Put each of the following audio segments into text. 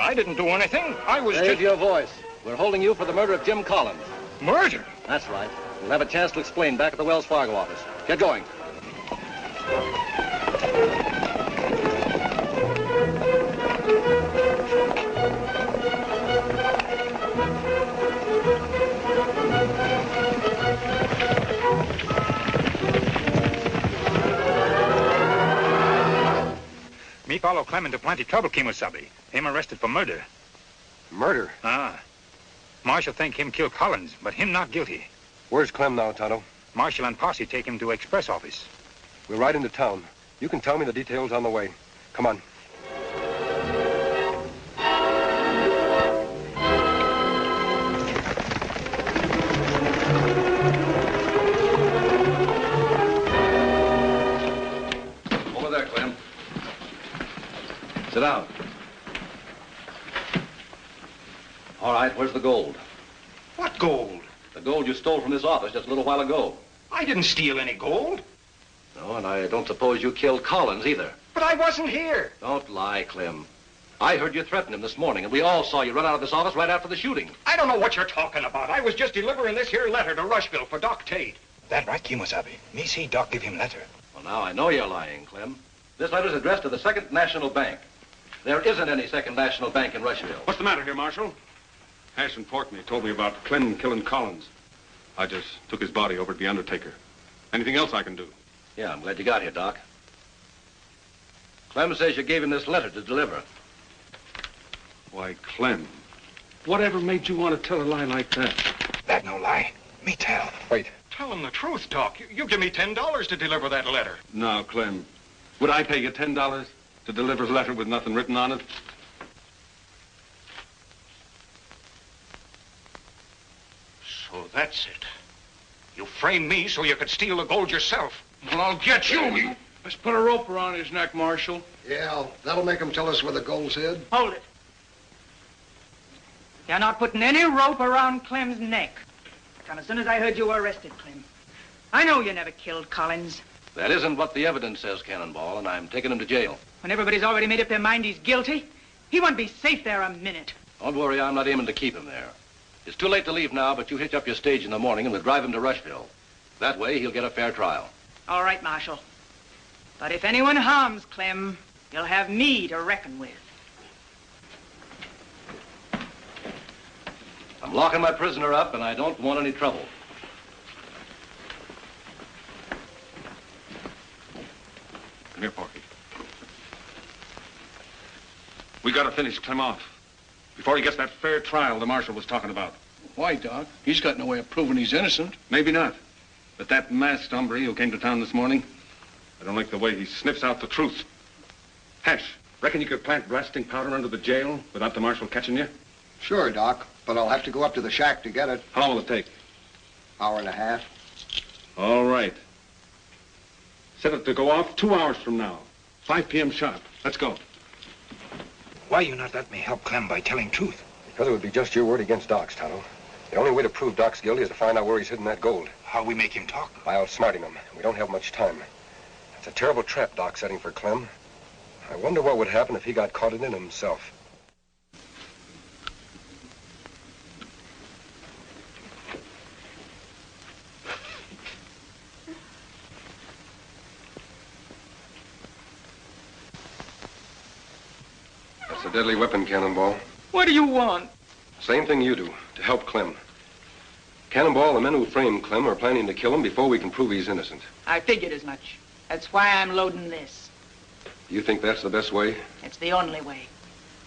I didn't do anything. I was Save your voice. We're holding you for the murder of Jim Collins. Murder? That's right. You'll have a chance to explain back at the Wells Fargo office. Get going. Me follow Clem into plenty trouble, Kimosabe. Him arrested for murder. Murder? Ah. Marshal think him kill Collins, but him not guilty. Where's Clem now, Tonto? Marshal and posse take him to express office. We'll ride into town. You can tell me the details on the way. Come on. Over there, Clem. Sit down. All right, where's the gold? What gold? The gold you stole from this office just a little while ago. I didn't steal any gold. No, and I don't suppose you killed Collins either. But I wasn't here. Don't lie, Clem. I heard you threaten him this morning, and we all saw you run out of this office right after the shooting. I don't know what you're talking about. I was just delivering this here letter to Rushville for Doc Tate. That right, Kimosabe? Me see Doc give him letter. Well, now I know you're lying, Clem. This letter's addressed to the Second National Bank. There isn't any Second National Bank in Rushville. What's the matter here, Marshal? Hash and Portney told me about Clem killing Collins. I just took his body over to the undertaker. Anything else I can do? Yeah, I'm glad you got here, Doc. Clem says you gave him this letter to deliver. Why, Clem, whatever made you want to tell a lie like that? That no lie. Me tell. Wait. Tell him the truth, Doc. You give me $10 to deliver that letter. Now, Clem, would I pay you $10 to deliver a letter with nothing written on it? So that's it. You framed me so you could steal the gold yourself. Well, I'll get you. Let's put a rope around his neck, Marshal. Yeah, that'll make him tell us where the gold's hid. Hold it. You're not putting any rope around Clem's neck. Come as soon as I heard you were arrested, Clem. I know you never killed Collins. That isn't what the evidence says, Cannonball, and I'm taking him to jail. When everybody's already made up their mind he's guilty, he won't be safe there a minute. Don't worry, I'm not aiming to keep him there. It's too late to leave now, but you hitch up your stage in the morning and we'll drive him to Rushville. That way, he'll get a fair trial. All right, Marshal. But if anyone harms Clem, you'll have me to reckon with. I'm locking my prisoner up, and I don't want any trouble. Come here, Porky. We gotta finish Clem off before he gets that fair trial the marshal was talking about. Why, Doc? He's got no way of proving he's innocent. Maybe not. But that masked hombre who came to town this morning, I don't like the way he sniffs out the truth. Hash, reckon you could plant blasting powder under the jail without the marshal catching you? Sure, Doc, but I'll have to go up to the shack to get it. How long will it take? Hour and a half. All right. Set it to go off 2 hours from now. 5 p.m. sharp. Let's go. Why you not let me help Clem by telling truth? Because it would be just your word against Doc's, Tonto. The only way to prove Doc's guilty is to find out where he's hidden that gold. How we make him talk? By outsmarting him. We don't have much time. It's a terrible trap Doc's setting for Clem. I wonder what would happen if he got caught in it himself. That's a deadly weapon, Cannonball. What do you want? Same thing you do, to help Clem. Cannonball, the men who framed Clem are planning to kill him before we can prove he's innocent. I figured as much. That's why I'm loading this. You think that's the best way? It's the only way.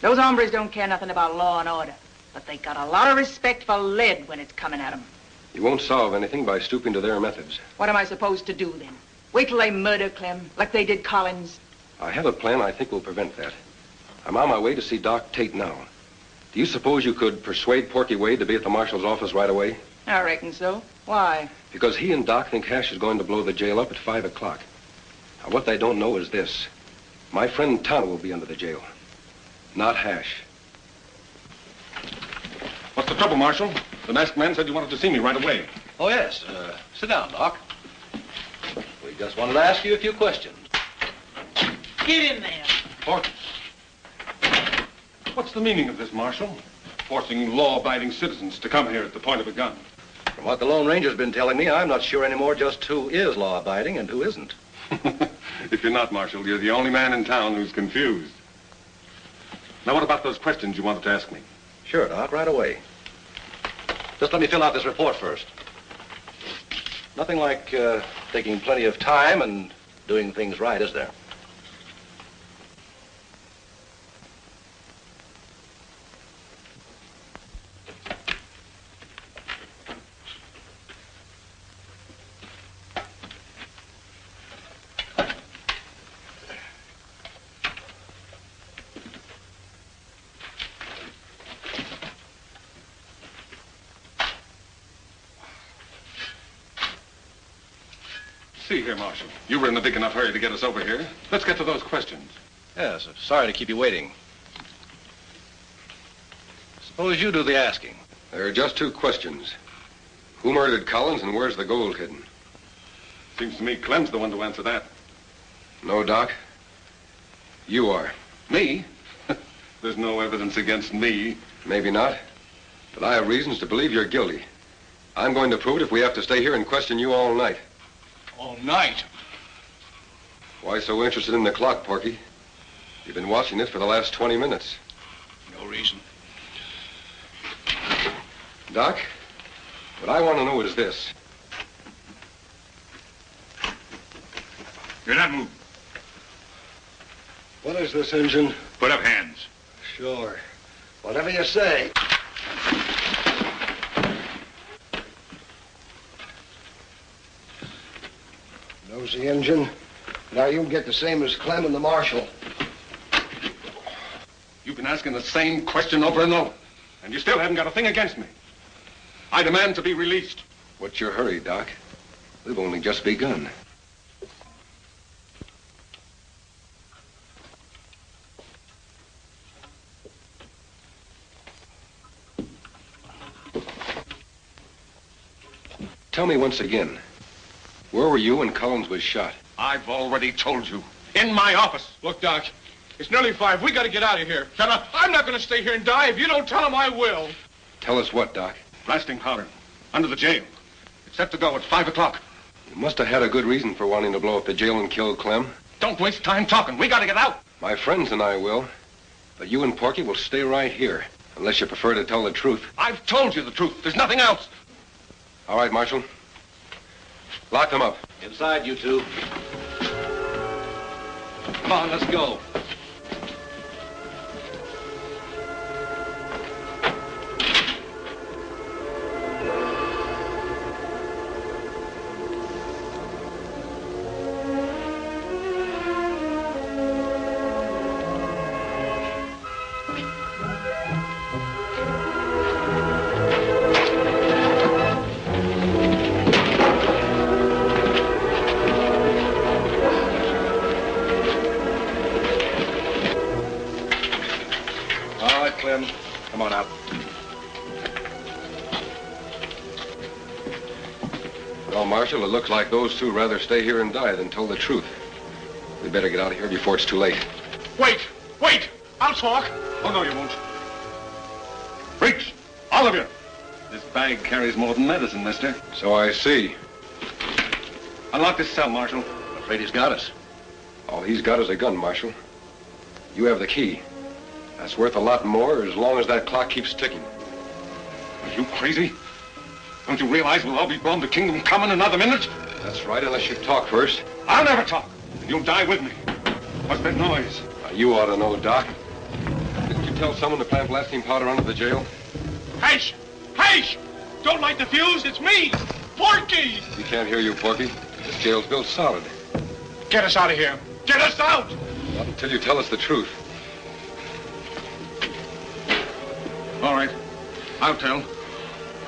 Those hombres don't care nothing about law and order, but they got a lot of respect for lead when it's coming at them. You won't solve anything by stooping to their methods. What am I supposed to do then? Wait till they murder Clem, like they did Collins? I have a plan I think will prevent that. I'm on my way to see Doc Tate now. Do you suppose you could persuade Porky Wade to be at the marshal's office right away? I reckon so. Why? Because he and Doc think Hash is going to blow the jail up at 5 o'clock. Now, what they don't know is this. My friend Tonto will be under the jail, not Hash. What's the trouble, Marshal? The masked man said you wanted to see me right away. Oh, yes. Sit down, Doc. We just wanted to ask you a few questions. Get in there. Porky. What's the meaning of this, Marshal? Forcing law-abiding citizens to come here at the point of a gun. From what the Lone Ranger's been telling me, I'm not sure anymore just who is law-abiding and who isn't. If you're not, Marshal, you're the only man in town who's confused. Now, what about those questions you wanted to ask me? Sure, Doc, right away. Just let me fill out this report first. Nothing like taking plenty of time and doing things right, is there? See here, Marshal. You were in a big enough hurry to get us over here. Let's get to those questions. Yes, sorry to keep you waiting. Suppose you do the asking. There are just two questions. Who murdered Collins and where's the gold hidden? Seems to me Clem's the one to answer that. No, Doc. You are. Me? There's no evidence against me. Maybe not. But I have reasons to believe you're guilty. I'm going to prove it if we have to stay here and question you all night. All night? Why so interested in the clock, Porky? You've been watching it for the last 20 minutes. No reason. Doc, what I want to know is this. You're not moving. What is this, Injun? Put up hands. Sure. Whatever you say. Nosy Injun. Now you get the same as Clem and the Marshal. You've been asking the same question over and over, and you still haven't got a thing against me. I demand to be released. What's your hurry, Doc? We've only just begun. Tell me once again, where were you when Collins was shot? I've already told you. In my office. Look, Doc, it's nearly 5. We got to get out of here. Shut up. I'm not going to stay here and die. If you don't tell him, I will. Tell us what, Doc? Blasting powder. Under the jail. It's set to go at 5 o'clock. You must have had a good reason for wanting to blow up the jail and kill Clem. Don't waste time talking. We got to get out. My friends and I will. But you and Porky will stay right here, unless you prefer to tell the truth. I've told you the truth. There's nothing else. All right, Marshal. Lock them up. Inside, you two. Come on, let's go. Come on out. Well, Marshal, it looks like those two rather stay here and die than tell the truth. We better get out of here before it's too late. Wait! Wait! I'll talk. Oh, no, you won't. Reach! All of you! This bag carries more than medicine, mister. So I see. Unlock this cell, Marshal. I'm afraid he's got us. All he's got is a gun, Marshal. You have the key. That's worth a lot more as long as that clock keeps ticking. Are you crazy? Don't you realize we'll all be blown to kingdom come in another minute? That's right, unless you talk first. I'll never talk. And you'll die with me. What's that noise? You ought to know, Doc. Didn't you tell someone to plant blasting powder under the jail? Hash! Hash! Don't light the fuse. It's me, Porky! We can't hear you, Porky. This jail's built solid. Get us out of here. Get us out! Not until you tell us the truth. All right. I'll tell.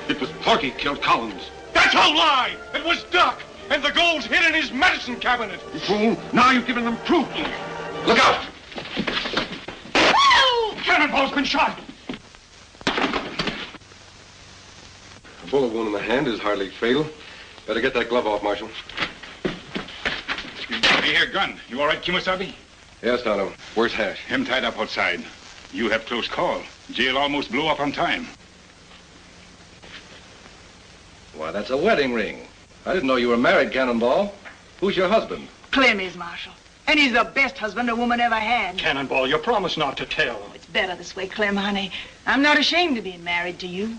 It was Porky killed Collins. That's a lie! It was Doc, and the gold's hid in his medicine cabinet. You fool. Now you've given them proof. Look out! Cannonball's been shot. A bullet wound in the hand is hardly fatal. Better get that glove off, Marshal. Hey, here, gun. You all right, Kimasabi? Yes, Tonto. Where's Hash? Him tied up outside. You have close call. Jail almost blew up on time. Why, that's a wedding ring. I didn't know you were married, Cannonball. Who's your husband? Clem is, Marshal. And he's the best husband a woman ever had. Cannonball, you promised not to tell. It's better this way, Clem, honey. I'm not ashamed of being married to you.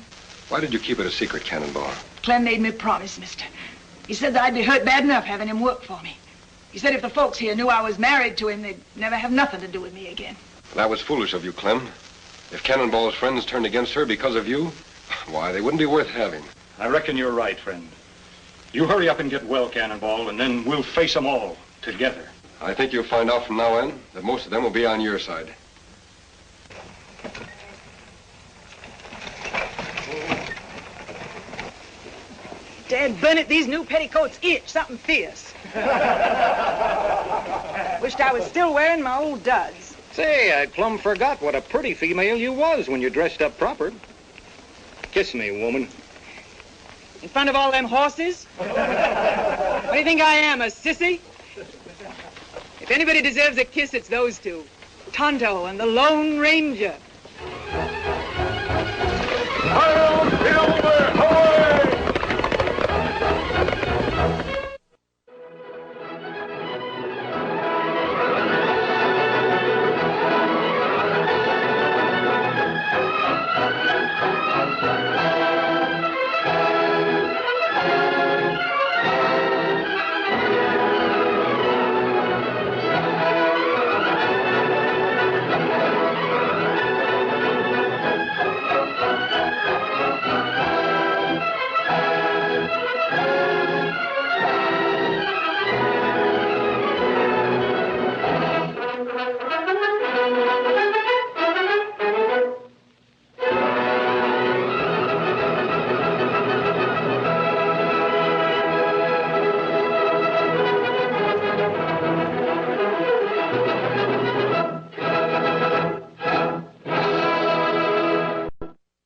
Why did you keep it a secret, Cannonball? Clem made me promise, mister. He said that I'd be hurt bad enough having him work for me. He said if the folks here knew I was married to him, they'd never have nothing to do with me again. That was foolish of you, Clem. If Cannonball's friends turned against her because of you, why, they wouldn't be worth having. I reckon you're right, friend. You hurry up and get well, Cannonball, and then we'll face them all together. I think you'll find out from now on that most of them will be on your side. Dad burn it, these new petticoats itch, something fierce. Wished I was still wearing my old duds. Say, I plumb forgot what a pretty female you was when you dressed up proper. Kiss me, woman. In front of all them horses? What do you think I am, a sissy? If anybody deserves a kiss, it's those two. Tonto and the Lone Ranger.